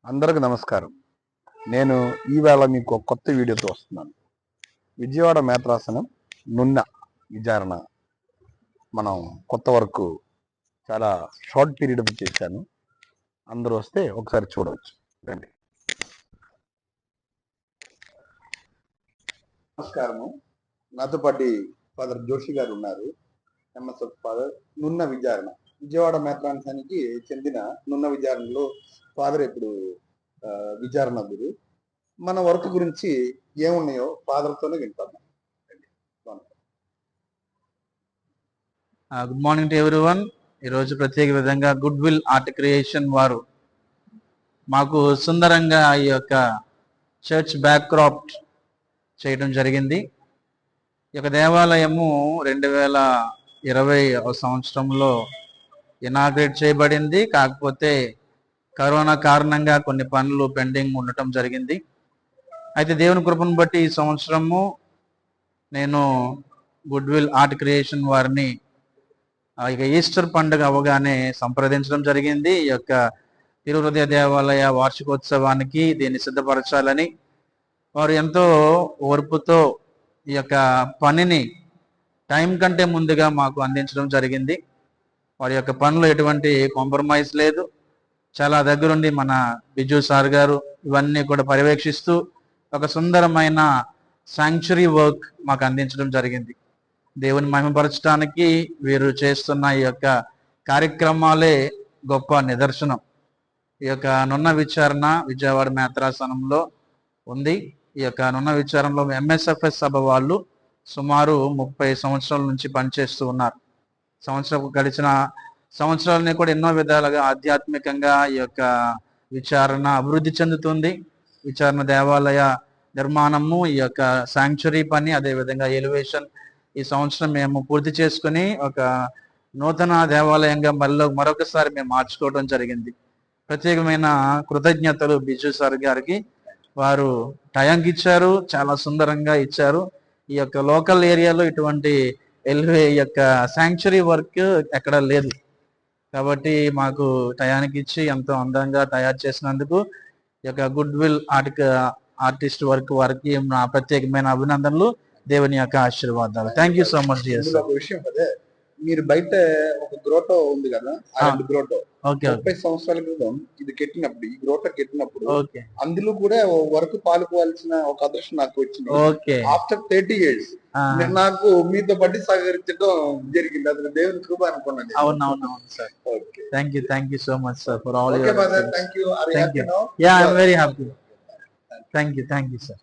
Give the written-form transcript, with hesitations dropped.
అందరికి నమస్కారం. నేను ఈవేళ మీకు ఒక కొత్త వీడియోతో వస్తున్నాను. విజయవాడ మేత్రాసనం నున్న విచారణ మనం కొత్త వరకు చాలా షార్ట్ పీరియడ్ చేశాను. అందరూ వస్తే ఒకసారి చూడవచ్చు. రండి. నమస్కారము. నాతో పాటు ఫాదర్ జోషి గారు ఉన్నారు. ఎంఎస్ఎఫ్ ఫాదర్ నున్న విచారణ విజయవాడ మేత్రాంశానికి చెందిన నున్న విచారణలో ఫాదర్ ఇప్పుడు విచారణ గురు. మన వర్క్ గురించి ఏమున్నాయో ఫాదర్తోనే వింటాము. Good morning to everyone. ఈరోజు ప్రత్యేక విధంగా గుడ్ విల్ ఆర్ట్ క్రియేషన్ వారు మాకు సుందరంగా ఈ యొక్క చర్చ్ బ్యాక్ క్రాఫ్ట్ చేయడం జరిగింది. ఈ యొక్క దేవాలయము 2020 సంవత్సరంలో ఇనాగ్రేట్ చేయబడింది. కాకపోతే కరోనా కారణంగా కొన్ని పనులు పెండింగ్ ఉండటం జరిగింది. అయితే దేవుని కృపను బట్టి ఈ సంవత్సరము నేను గుడ్ విల్ ఆర్ట్ క్రియేషన్ వారిని ఇక ఈస్టర్ పండుగ అవగానే సంప్రదించడం జరిగింది. ఈ యొక్క తిరుహృదయ దేవాలయ వార్షికోత్సవానికి దీన్ని సిద్ధపరచాలని వారు ఎంతో ఓర్పుతో ఈ యొక్క పనిని టైం కంటే ముందుగా మాకు అందించడం జరిగింది. వారి యొక్క పనులు ఎటువంటి కాంప్రమైజ్ లేదు. చాలా దగ్గరుండి మన బిజు సార్ గారు ఇవన్నీ కూడా పర్యవేక్షిస్తూ ఒక సుందరమైన శాంక్చురీ వర్క్ మాకు అందించడం జరిగింది. దేవుని మహిమపరచడానికి వీరు చేస్తున్న ఈ యొక్క కార్యక్రమాలే గొప్ప నిదర్శనం. ఈ యొక్క నున్న విచారణ విజయవాడ మేత్రాసనంలో ఉంది. ఈ యొక్క నున్న విచారణలో ఎంఎస్ఎఫ్ఎస్ సభ వాళ్ళు సుమారు 30 సంవత్సరాల నుంచి పనిచేస్తూ ఉన్నారు. గడిచిన సంవత్సరాలని కూడా ఎన్నో విధాలుగా ఆధ్యాత్మికంగా ఈ యొక్క విచారణ అభివృద్ధి చెందుతుంది. విచారణ దేవాలయ నిర్మాణము, ఈ యొక్క శాంక్చురీ పని, అదేవిధంగా ఎలివేషన్ ఈ సంవత్సరం మేము పూర్తి చేసుకుని ఒక నూతన దేవాలయంగా మరొకసారి మేము మార్చుకోవడం జరిగింది. ప్రత్యేకమైన కృతజ్ఞతలు బిజు సార్ గారికి. వారు టయాంక్ ఇచ్చారు, చాలా సుందరంగా ఇచ్చారు. ఈ యొక్క లోకల్ ఏరియాలో ఇటువంటి ఈ యొక్క శాంక్చురీ వర్క్ ఎక్కడ లేదు కాబట్టి మాకు టయానికి ఇచ్చి ఎంతో అందంగా తయారు చేసినందుకు ఈ యొక్క గుడ్ విల్ ఆర్టిస్ట్ వర్క్ వారికి నా ప్రత్యేకమైన అభినందనలు, దేవుని యొక్క ఆశీర్వాదాలు. Thank you so much. విషయం అదే, మీరు బయట ఒక గ్రోటో ఉంది కదా, గ్రోటో 30 సంవత్సరాల క్రితం ఇది కెట్టినప్పుడు, ఈ గ్రోటో కెట్టినప్పుడు అందులో కూడా వరకు పాల్గొవాల్సిన ఒక అదృష్టం నాకు వచ్చింది. ఆఫ్టర్ 30 years నాకు మీతో పాటు సహకరించడం జరిగింది. అది దేవుని కృప అనుకున్నాను. అవునవును sir. Thank you so much sir for all your. Thank you. Yeah, I am very happy. Thank you sir.